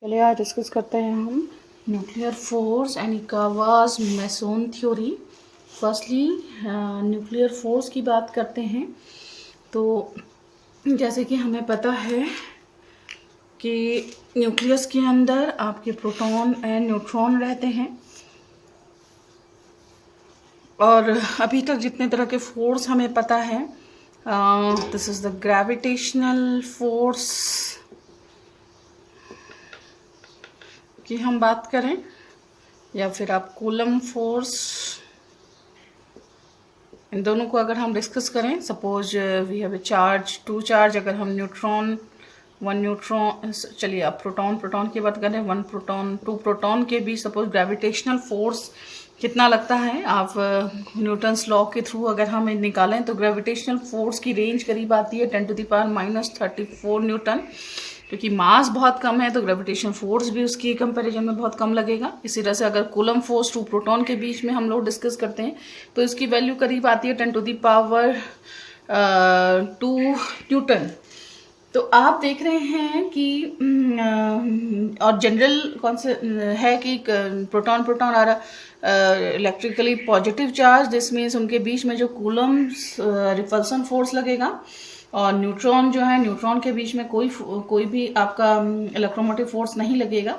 चलिए आज डिस्कस करते हैं हम nuclear force and Yukawa's meson theory. Firstly nuclear force की बात करते हैं। तो जैसे कि हमें पता है कि न्यूक्लियस के अंदर आपके प्रोटॉन एंड न्यूट्रॉन रहते हैं, और अभी तक जितने तरह के फोर्स हमें पता है, this is the gravitational force की हम बात करें, या फिर आप कूलम फोर्स, इन दोनों को अगर हम डिस्कस करें, suppose we have a charge, two charge, अगर हम न्यूट्रॉन, वन न्यूट्रॉन, चलिए आप प्रोटॉन की बात करें, वन प्रोटॉन टू प्रोटॉन के बीच सपोज ग्रेविटेशनल फोर्स कितना लगता है, आप न्यूटन्स लॉ के थ्रू अगर हम निकालें तो ग्रेविटेशनल फोर्स की रेंज करीब आती है 10⁻⁻34 न्यूटन। क्योंकि मास बहुत कम है तो ग्रेविटेशनल फोर्स भी उसकी कंपैरिजन में बहुत कम लगेगा। इसी तरह से अगर कूलम फोर्स टू प्रोटॉन के बीच में हम लोग डिस्कस करते हैं तो इसकी वैल्यू करीब आती है 10⁻2 न्यूटन। तो आप देख रहे हैं कि और जनरल कौन से है कि प्रोटॉन और electrically positive charge, this means उनके बीच में जो कूलम रिपल्सन फोर्स लगेगा, और न्यूट्रॉन जो है, न्यूट्रॉन के बीच में कोई भी आपका इलेक्ट्रोमोटिव फोर्स नहीं लगेगा।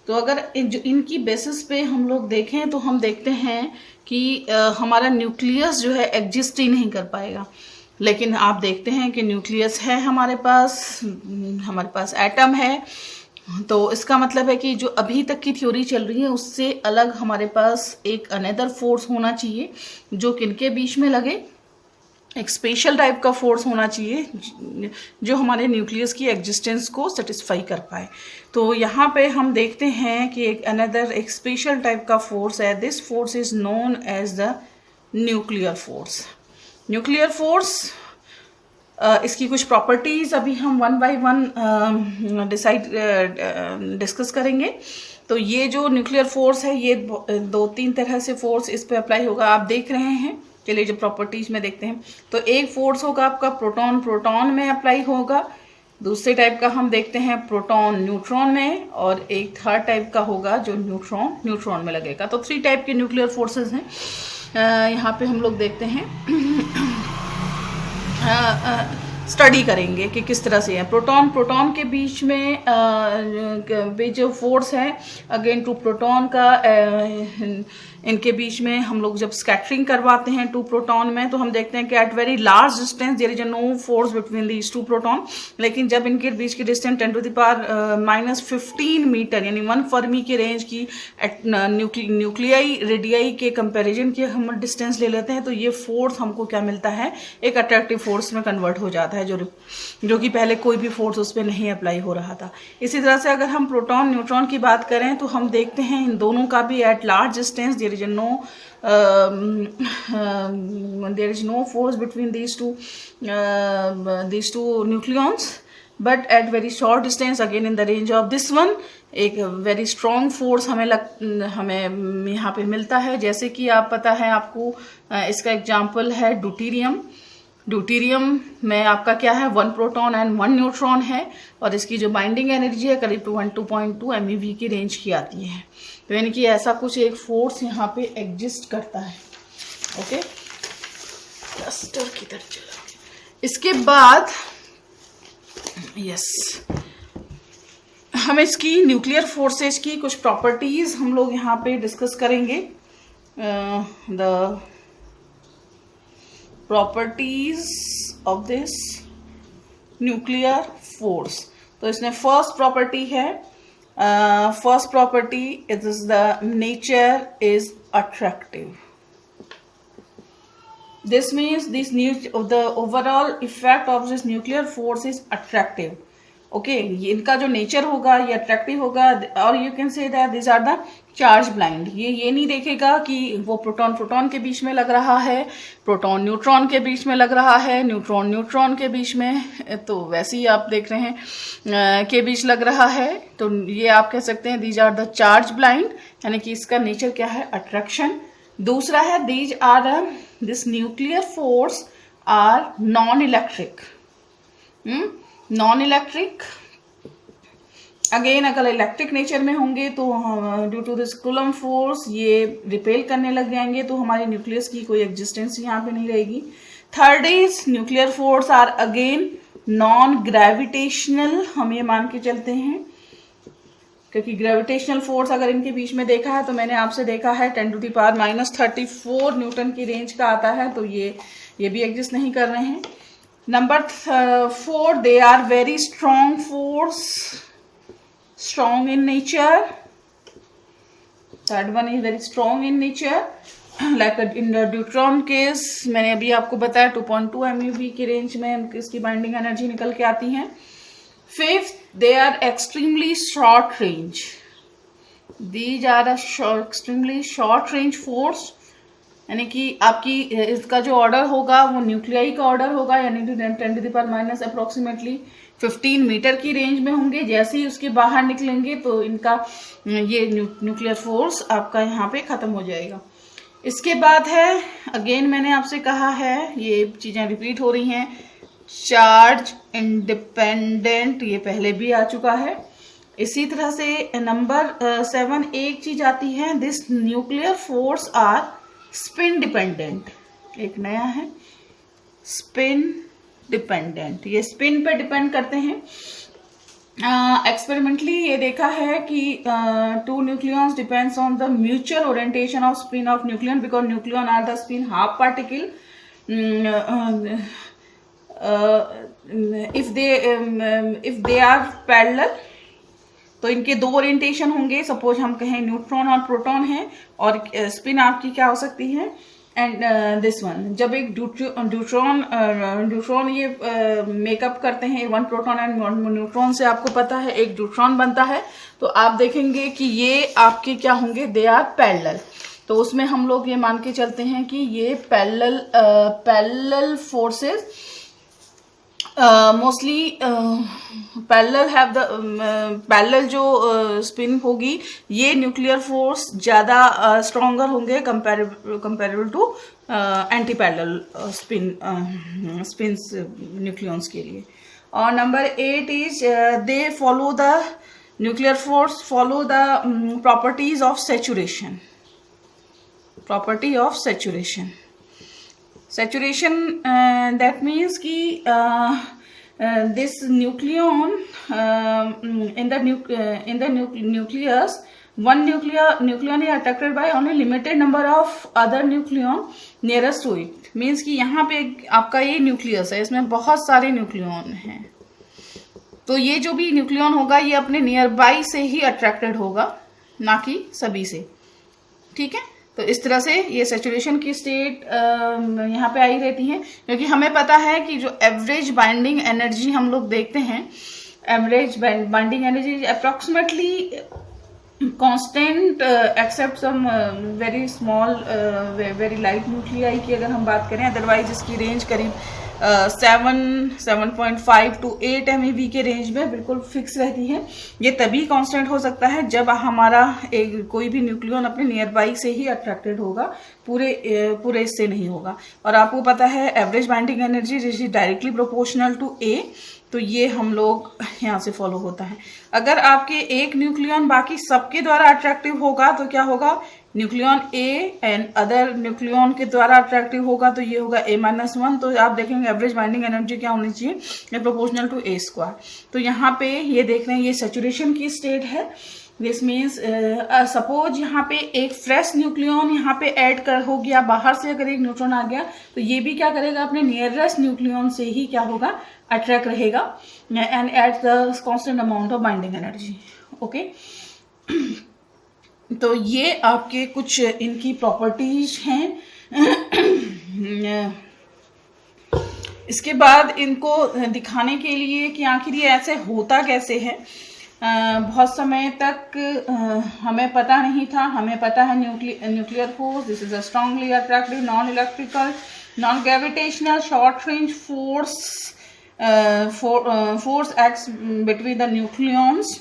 तो अगर इनकी बेसिस पे हम लोग देखें तो हम देखते हैं कि हमारा न्यूक्लियस जो है एग्जिस्ट ही नहीं कर पाएगा। लेकिन आप देखते हैं कि न्यूक्लियस है हमारे पास एटम है, तो इसका मतलब है कि जो अभी तक की थ्योरी चल रही है उससे अलग हमारे पास एक अनदर फोर्स होना चाहिए जो किनके बीच में लगे, एक स्पेशल टाइप का फोर्स होना चाहिए जो हमारे न्यूक्लियस की एग्जिस्टेंस को सेटिस्फाई कर पाए। तो यहाँ पे हम देखते हैं कि एक स्पेशल टाइप का फोर्स है। This force is known as the nuclear force. Nuclear force, इसकी कुछ प्रॉपर्टीज अभी हम वन बाय वन डिस्कस करेंगे। तो ये जो न्यूक्लियर फोर्स है ये 2-3 तरह से फोर्स इस पे अप्लाई होगा, आप देख रहे हैं। चलिए जो प्रॉपर्टीज में देखते हैं, तो एक फोर्स होगा आपका प्रोटॉन में अप्लाई होगा, दूसरे टाइप का हम देखते हैं प्रोटॉन न्यूट्रॉन में, और एक थर्ड टाइप का होगा जो न्यूट्रॉन में लगेगा। तो 3 टाइप के न्यूक्लियर फोर्सेस हैं। यहाँ पे हम लोग देखते हैं, स्टडी करेंगे कि किस तरह से है। प्रोटॉन के बीच में जो फोर्स है, अगेन टू प्रोटॉन का, इनके बीच में हम लोग जब स्कैटरिंग करवाते हैं टू प्रोटॉन में तो हम देखते हैं कि at very large distance there is no force between these two proton. लेकिन जब इनके बीच की डिस्टेंस 10⁻⁻15 मीटर यानी 1 फर्मी के रेंज की न्यूक्लियाई रेडियाई के कंपैरिजन की हम डिस्टेंस ले लेते हैं तो ये फोर्स हमको क्या मिलता है, एक अट्रैक्टिव फोर्स में कन्वर्ट हो जाता है, जो कि पहले कोई भी फोर्स उस पर नहीं अप्लाई हो रहा था। इसी तरह से अगर हम प्रोटॉन न्यूट्रॉन की बात करें तो हम देखते हैं इन दोनों का भी at large distance there is no force between these two nucleons, but at very short distance again in the range of this one एक very strong force हमें यहाँ पे मिलता है। जैसे कि आप पता है आपको, इसका एग्जाम्पल है ड्यूटीरियम में आपका क्या है, 1 प्रोटॉन एंड 1 न्यूट्रॉन है, और इसकी जो बाइंडिंग एनर्जी है करीब 212.2 MeV की रेंज की आती है। तो यानी कि ऐसा कुछ एक फोर्स यहाँ पे एग्जिस्ट करता है। ओके, क्लस्टर किधर चला गया। इसके बाद हम इसकी न्यूक्लियर फोर्सेस की कुछ प्रॉपर्टीज हम लोग यहाँ पे डिस्कस करेंगे। The properties of this nuclear force. तो इसमें फर्स्ट प्रॉपर्टी है, first property is the nature is attractive. This means the overall effect of this nuclear force is attractive. Okay, इनका जो नेचर होगा ये अट्रैक्टिव होगा, और you can say that this are the charge blind. ये नहीं देखेगा कि वो प्रोटॉन के बीच में लग रहा है, प्रोटॉन न्यूट्रॉन के बीच में लग रहा है, न्यूट्रॉन के बीच में, तो वैसे ही आप देख रहे हैं के बीच लग रहा है। तो ये आप कह सकते हैं these are the charge blind, यानी कि इसका नेचर क्या है, अट्रैक्शन। दूसरा है this nuclear force are non electric again अगर इलेक्ट्रिक नेचर में होंगे तो due to this coulomb force ये रिपेल करने लग जाएंगे, तो हमारे न्यूक्लियस की कोई एग्जिस्टेंस यहाँ पे नहीं रहेगी। Third is nuclear force are again non gravitational, हम ये मान के चलते हैं, क्योंकि ग्रेविटेशनल फोर्स अगर इनके बीच में देखा है तो मैंने आपसे देखा है 10⁻⁻34 न्यूटन की रेंज का आता है, तो ये भी एग्जिस्ट नहीं कर रहे हैं। Number 4, they are very strong force, strong in nature. Third one is very strong in nature, like in the deuteron case मैंने अभी आपको बताया 2.2 MeV की रेंज में इसकी बाइंडिंग एनर्जी निकल के आती है। Fifth, they are extremely short range, these are extremely short range force, यानी कि आपकी इसका जो ऑर्डर होगा वो न्यूक्लियाई का ऑर्डर होगा, यानी 10⁻⁻ अप्रोक्सीमेटली 15 मीटर की रेंज में होंगे। जैसे ही उसके बाहर निकलेंगे तो इनका ये न्यूक्लियर फोर्स आपका यहाँ पे खत्म हो जाएगा। इसके बाद है, अगेन मैंने आपसे कहा है, ये चीजें रिपीट हो रही हैं, चार्ज इंडिपेंडेंट, ये पहले भी आ चुका है। इसी तरह से नंबर 7 एक चीज आती है, this nuclear force are spin dependent, एक नया है स्पिन डिपेंडेंट, ये स्पिन पे डिपेंड करते हैं। एक्सपेरिमेंटली ये देखा है कि 2 nucleons depends on the mutual orientation of spin of nucleon, because nucleon are the spin half particle. If they are parallel तो इनके 2 ओरिएंटेशन होंगे। सपोज हम कहें न्यूट्रॉन और प्रोटॉन है और स्पिन आपकी क्या हो सकती है, एंड दिस वन, जब एक ड्यूट्रॉन ये मेकअप करते हैं 1 प्रोटॉन एंड 1 न्यूट्रॉन से, आपको पता है एक ड्यूट्रॉन बनता है, तो आप देखेंगे कि ये आपके क्या होंगे, दे आर पैरेलल। तो उसमें हम लोग ये मान के चलते हैं कि ये पैरेलल फोर्सेस मोस्टली पैरेलल जो स्पिन होगी, ये न्यूक्लियर फोर्स ज्यादा स्ट्रॉन्गर होंगे comparable to anti parallel spins nucleons के लिए। और number 8 is they follow the nuclear force follow the properties of saturation, property of saturation. Saturation that means कि this nucleon in the nucleus, one nucleon is attracted by only limited number of other nucleon nearest to it, means कि यहाँ पे आपका ये nucleus है, इसमें बहुत सारे न्यूक्लियन हैं, तो ये जो भी न्यूक्लियन होगा ये अपने नियर बाई से ही अट्रैक्टेड होगा, ना कि सभी से। ठीक है, तो इस तरह से ये सैचुरेशन की स्टेट यहाँ पे आई रहती है, क्योंकि हमें पता है कि जो एवरेज बाइंडिंग एनर्जी हम लोग देखते हैं, average binding energy approximately constant except some very small very light nuclei की अगर हम बात करें, अदरवाइज इसकी रेंज करीब 7.5 to 8 MeV के रेंज में बिल्कुल फिक्स रहती है। ये तभी कांस्टेंट हो सकता है जब हमारा कोई भी न्यूक्लियन अपने नियर बाई से ही अट्रैक्टेड होगा, पूरे इससे नहीं होगा। और आपको पता है average binding energy is directly proportional to a, तो ये हम लोग यहाँ से फॉलो होता है। अगर आपके एक न्यूक्लियन बाकी सबके द्वारा अट्रैक्टिव होगा तो क्या होगा, nucleon A and other nucleon के द्वारा अट्रैक्टिव होगा तो ये होगा A-1। तो आप देखेंगे एवरेज बाइंडिंग एनर्जी क्या होनी चाहिए, ये प्रोपोर्शनल टू A²। तो यहाँ पे ये देख रहे हैं ये सैचुरेशन की स्टेट है। दिस मीन्स सपोज यहाँ पे एक फ्रेश न्यूक्लियन यहाँ पे ऐड हो गया, बाहर से अगर एक न्यूट्रॉन आ गया तो ये भी क्या करेगा, अपने नियरेस्ट न्यूक्लियन से ही क्या होगा, अट्रैक्ट रहेगा and at the constant amount of binding energy. Okay, तो ये आपके कुछ इनकी प्रॉपर्टीज हैं। इसके बाद इनको दिखाने के लिए कि आखिर ये ऐसे होता कैसे है, बहुत समय तक हमें पता नहीं था। हमें पता है nuclear force, this is a strongly attractive non electrical non gravitational short range force acts between the nucleons.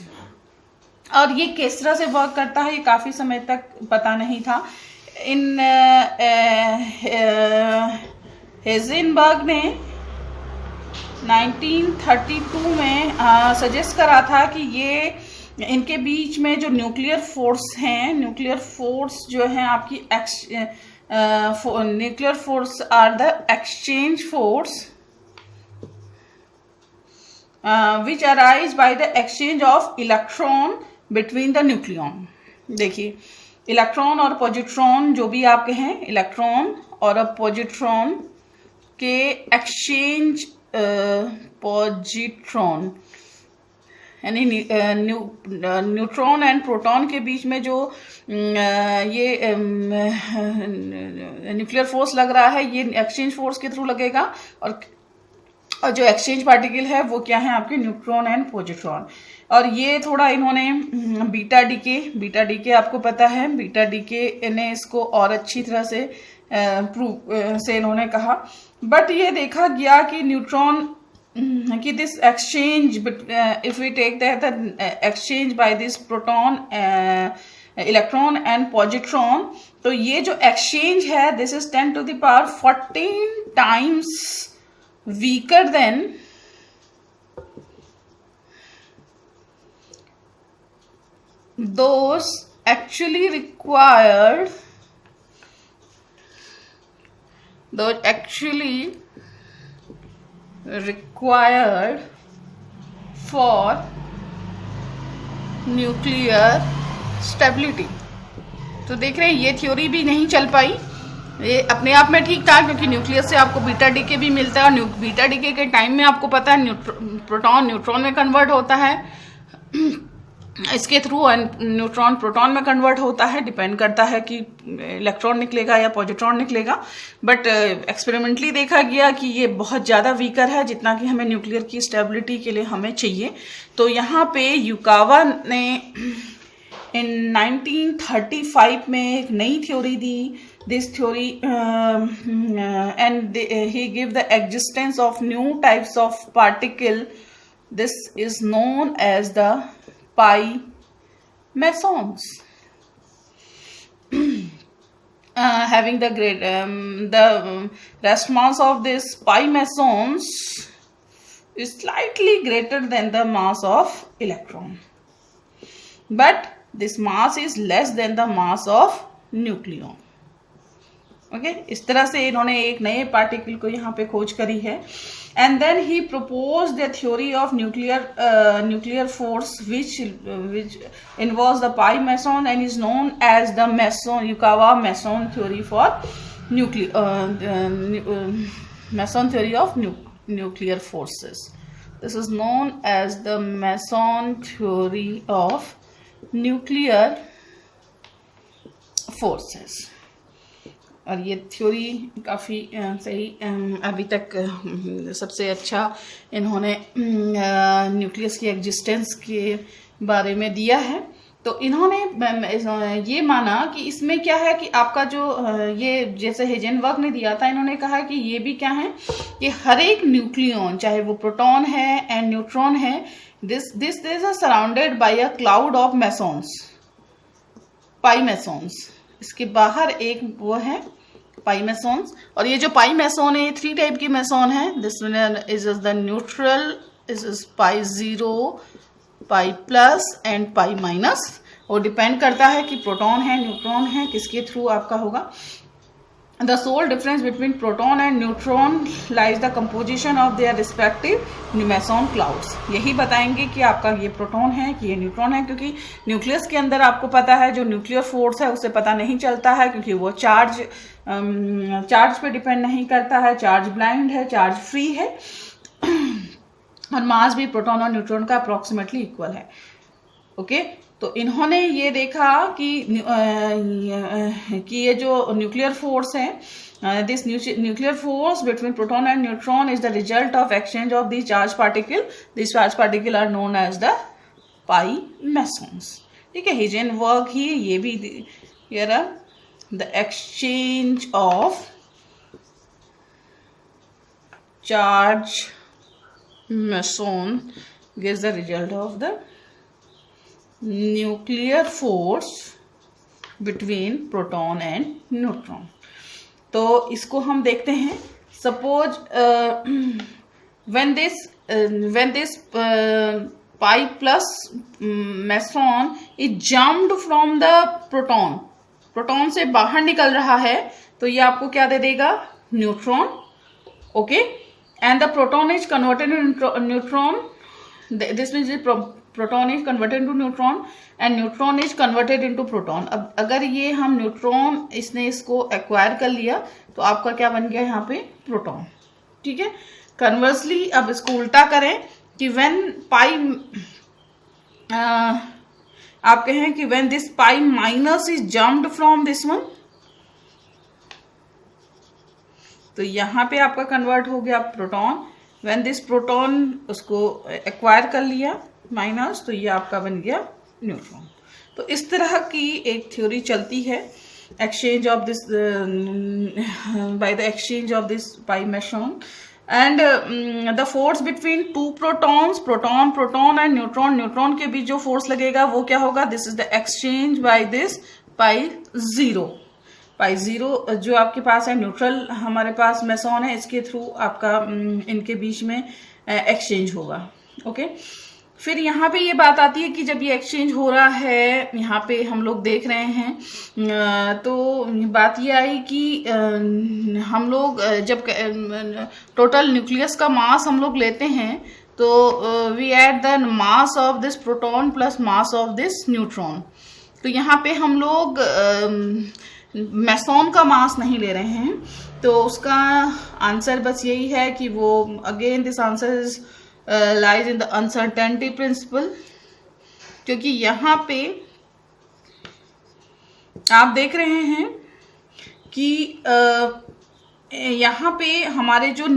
और ये किस तरह से वर्क करता है ये काफी समय तक पता नहीं था। इन हेज़ेनबर्ग ने 1932 में सजेस्ट करा था कि ये इनके बीच में जो न्यूक्लियर फोर्स हैं, न्यूक्लियर फोर्स जो है आपकी nuclear force are the exchange force which arise by the exchange of electron between the nucleon। देखिए इलेक्ट्रॉन और पॉजिट्रॉन जो भी आपके हैं, इलेक्ट्रॉन और पॉजिट्रॉन के एक्सचेंज, पॉजिट्रॉन यानी न्यूट्रॉन एंड प्रोटॉन के बीच में जो ये न्यूक्लियर फोर्स लग रहा है, ये एक्सचेंज फोर्स के थ्रू लगेगा। और जो एक्सचेंज पार्टिकल है वो क्या है आपके न्यूट्रॉन एंड पॉजिट्रॉन। और ये थोड़ा इन्होंने बीटा डीके आपको पता है, बीटा डीके ने इसको और अच्छी तरह से प्रूव से इन्होंने कहा। बट ये देखा गया कि न्यूट्रॉन कि this exchange if we take that exchange by this proton, electron and positron, तो ये जो एक्सचेंज है this is 10 to the power 14 times weaker than those actually required for nuclear stability। तो देख रहे हैं ये थ्योरी भी नहीं चल पाई, ये अपने आप में ठीक था क्योंकि न्यूक्लियस से आपको बीटा डीके भी मिलता है और बीटा डीके के टाइम में आपको पता है प्रोटॉन न्यूट्रॉन में कन्वर्ट होता है, इसके थ्रू न्यूट्रॉन प्रोटॉन में कन्वर्ट होता है, डिपेंड करता है कि इलेक्ट्रॉन निकलेगा या पॉजिट्रॉन निकलेगा। बट एक्सपेरिमेंटली देखा गया कि ये बहुत ज़्यादा वीकर है जितना कि हमें न्यूक्लियर की स्टेबिलिटी के लिए हमें चाहिए। तो यहाँ पे युकावा ने इन 1935 में एक नई theory the, this theory and he give the existence of new types of particle। This is known as the pi mesons। Having the great the rest mass of this pi mesons is slightly greater than the mass of electron, but this mass is less than the mass of nucleon। Okay इस तरह से इन्होंने एक नए particle को यहाँ पे खोज करी है। And then he propose the theory of nuclear force which involves the pi meson and is known as the meson Yukawa meson theory for meson theory of nuclear forces. This is known as the meson theory of nuclear forces. और ये theory काफ़ी सही अभी तक सबसे अच्छा इन्होंने nucleus की एग्जिस्टेंस के बारे में दिया है। तो इन्होंने ये माना कि इसमें क्या है कि आपका जो ये जैसे हेजेनबर्ग ने दिया था, इन्होंने कहा कि ये भी क्या है कि हर एक न्यूक्लियन चाहे वो प्रोटॉन है एंड न्यूट्रॉन है, this is surrounded by a cloud of mesons, pi mesons. इसके बाहर एक वो है पाई मेसॉन्स। और ये जो पाई मेसॉन है 3 टाइप की मेसॉन है। This is the neutral, this is pi 0, pi plus and pi minus. और डिपेंड करता है कि प्रोटॉन है न्यूट्रॉन है किसके थ्रू आपका होगा। The sole difference between proton and neutron lies the composition of their respective meson clouds। यही बताएंगे कि आपका ये प्रोटॉन है कि ये न्यूट्रॉन है, क्योंकि न्यूक्लियस के अंदर आपको पता है जो न्यूक्लियर फोर्स है उससे पता नहीं चलता है क्योंकि वो चार्ज पे डिपेंड नहीं करता है, चार्ज ब्लाइंड है, चार्ज फ्री है और मास भी प्रोटॉन और न्यूट्रॉन का अप्रोक्सीमेटली इक्वल है। ओके तो इन्होंने ये देखा कि ये जो न्यूक्लियर फोर्स है, this nuclear force between proton and neutron is the result of exchange of this charge particle. This charge particle are known as the pi mesons. ठीक है, हेजेनबर्ग ही ये भी here the exchange of charge meson gives the result of the nuclear force between proton and neutron। तो इसको हम देखते हैं। Suppose when this pi plus meson is jumped from the proton, proton से बाहर निकल रहा है, तो ये आपको क्या दे देगा, neutron. Okay, and the proton is converted into neutron, this means proton is converted into neutron and neutron is converted into proton. अब अगर ये हम न्यूट्रॉन इसने इसको एक्वायर कर लिया तो आपका क्या बन गया यहाँ पे, प्रोटॉन. ठीक है. कन्वर्सली अब इसको उल्टा करें कि व्हेन पाई आप कहें कि when this pi minus is jumped from this one, तो यहां पे आपका कन्वर्ट हो गया प्रोटॉन. व्हेन दिस प्रोटॉन उसको एक्वायर कर लिया माइनस, तो ये आपका बन गया न्यूट्रॉन. तो इस तरह की एक थ्योरी चलती है, exchange of this by the exchange of this pi meson. And the force between two protons, proton and neutron के बीच जो force लगेगा वो क्या होगा, this is the exchange by this pi zero जो आपके पास है न्यूट्रल, हमारे पास मेसॉन है, इसके थ्रू आपका इनके बीच में एक्सचेंज होगा. ओके. फिर यहाँ पे ये बात आती है कि जब ये एक्सचेंज हो रहा है, यहाँ पे हम लोग देख रहे हैं, तो बात ये आई कि हम लोग जब टोटल न्यूक्लियस का मास हम लोग लेते हैं तो we add the mass of this proton plus mass of this neutron. तो यहाँ पे हम लोग मेसॉन का मास नहीं ले रहे हैं, तो उसका आंसर बस यही है कि वो again this answer is lies in the uncertainty principle, क्योंकि यहाँ पे आप देख रहे हैं कि यहाँ पे हमारे जो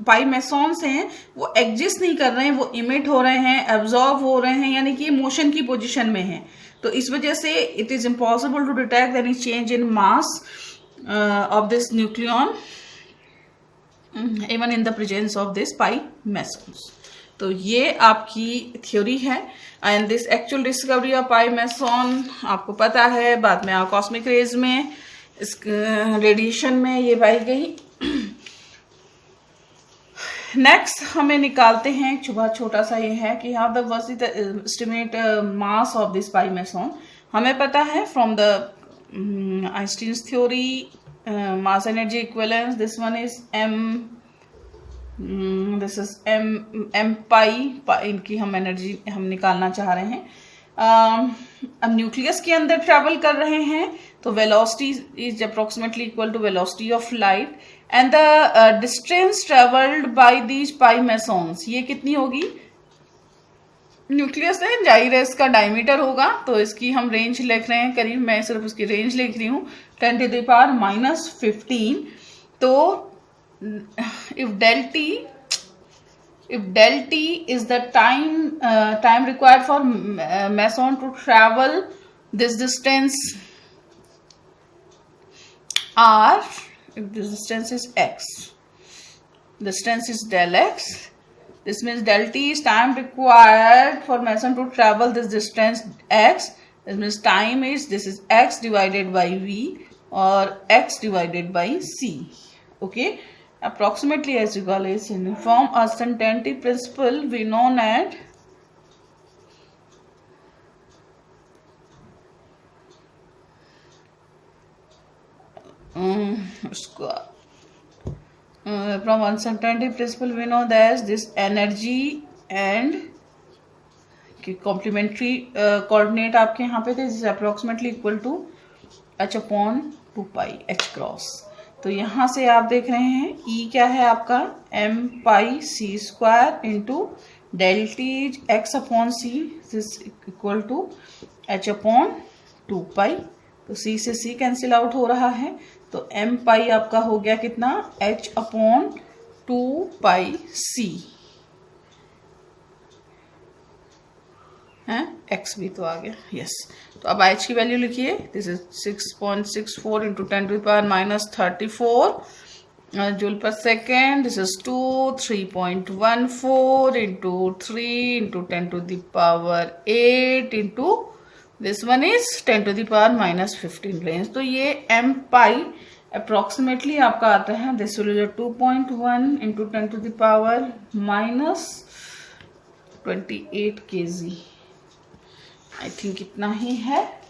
पाई मेसॉन्स हैं वो एग्जिस्ट नहीं कर रहे हैं, वो इमिट हो रहे हैं, एब्जॉर्ब हो रहे हैं, यानी कि मोशन की पोजीशन में है. तो इस वजह से it is impossible to detect any change in mass of this nucleon even in the presence of this pi mesons. तो ये आपकी थ्योरी है. And this actual discovery of pi meson आपको पता है, बाद में कॉस्मिक रेज में, इस रेडिएशन में ये पाई गई. नेक्स्ट हमें निकालते हैं, छोटा सा ये है कि how the what is the estimate mass of this pi meson. हमें पता है from the Einstein's theory, mass energy equivalence, this one is m, this is m pi इनकी हम एनर्जी हम निकालना चाह रहे हैं. अब न्यूक्लियस के अंदर ट्रेवल कर रहे हैं तो velocity is approximately equal to velocity of light and the distance travelled by these pi mesons, ये कितनी होगी, न्यूक्लियस है जाहिर है इसका डायमीटर होगा, तो इसकी हम रेंज लिख रहे हैं करीब, मैं सिर्फ उसकी रेंज लिख रही हूँ 10⁻⁻15. तो if del t is the time required for meson to travel this distance r, if this distance is x, distance is del x, this means del t is time required for meson to travel this distance x. This means time is, this is x divided by v or x divided by c. Okay, approximately as you call it, in form uncertainty principle we known as from uncertainty principle we know that this energy and complementary coordinate आपके यहाँ पे थे, जिस approximately equal to h/2 h cross. तो यहाँ से आप देख रहे हैं E क्या है आपका m pi c square into del t x/c equal to h/2 pi. तो c से c कैंसिल आउट हो रहा है, तो m पाई आपका हो गया कितना, h/2 पाई c है, x भी तो आ गया. यस, तो अब h की वैल्यू लिखिए, दिस इज 6.64 इंटू 10⁻34 जूल पर second. This is 3.14 into 3 into 10⁻8 into this one is 10⁻⁻15 range. तो ये m पाई अप्रोक्सीमेटली आपका आता है, this will 2.1 into 10⁻⁻ 28 kg, I think इतना ही है।